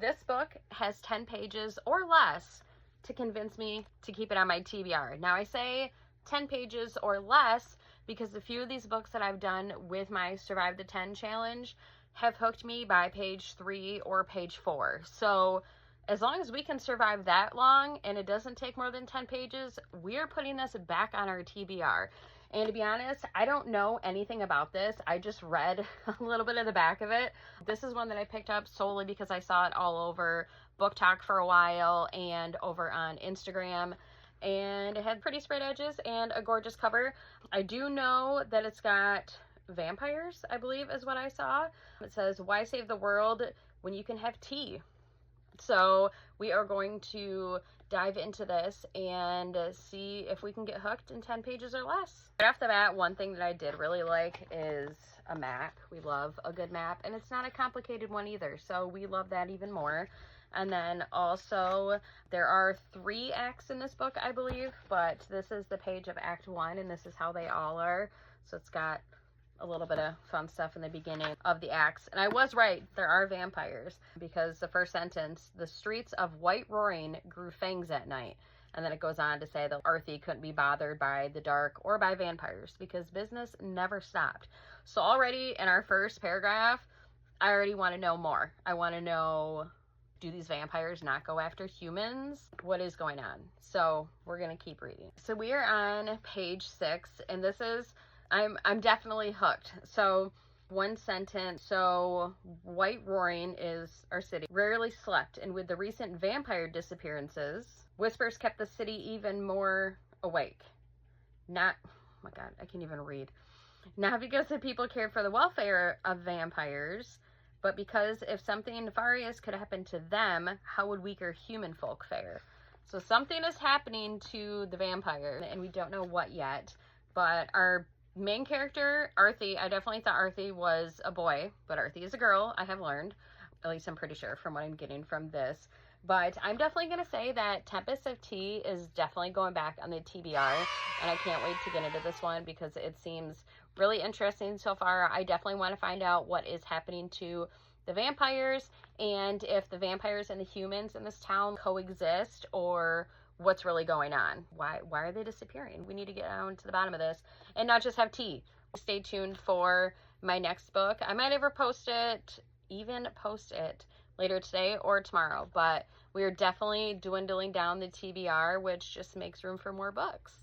This book has 10 pages or less to convince me to keep it on my TBR. Now I say 10 pages or less because a few of these books that I've done with my Survive the 10 challenge have hooked me by page 3 or page 4. So as long as we can survive that long and it doesn't take more than 10 pages, we're putting this back on our TBR. And to be honest, I don't know anything about this. I just read a little bit of the back of it. This is one that I picked up solely because I saw it all over Book Talk for a while and over on Instagram. And it had pretty sprayed edges and a gorgeous cover. I do know that it's got vampires, I believe is what I saw. It says, "Why save the world when you can have tea?" So we are going to dive into this and see if we can get hooked in 10 pages or less. Right off the bat, one thing that I did really like is a map. We love a good map, and it's not a complicated one either, so we love that even more. And then also there are 3 acts in this book, I believe, but this is the page of Act 1, and this is how they all are. So it's got a little bit of fun stuff in the beginning of the acts. And I was right, there are vampires, because the first sentence, "The streets of White Roaring grew fangs at night." And then it goes on to say that Arthie couldn't be bothered by the dark or by vampires because business never stopped. So already in our first paragraph, I already want to know more. I want to know, do these vampires not go after humans? What is going on? So we're going to keep reading. So we are on page 6, and this is, I'm definitely hooked. So one sentence. So White Roaring is our city. Rarely slept, and with the recent vampire disappearances, whispers kept the city even more awake. Not, oh my God, I can't even read. Not because the people cared for the welfare of vampires, but because if something nefarious could happen to them, how would weaker human folk fare? So something is happening to the vampire, and we don't know what yet. But our main character, Arthie, I definitely thought Arthie was a boy, but Arthie is a girl, I have learned. At least I'm pretty sure from what I'm getting from this. But I'm definitely going to say that Tempest of Tea is definitely going back on the TBR. And I can't wait to get into this one because it seems really interesting so far. I definitely want to find out what is happening to the vampires and if the vampires and the humans in this town coexist or what's really going on. Why are they disappearing? We need to get down to the bottom of this and not just have tea. Stay tuned for my next book. I might ever post it later today or tomorrow, but we are definitely dwindling down the TBR, which just makes room for more books.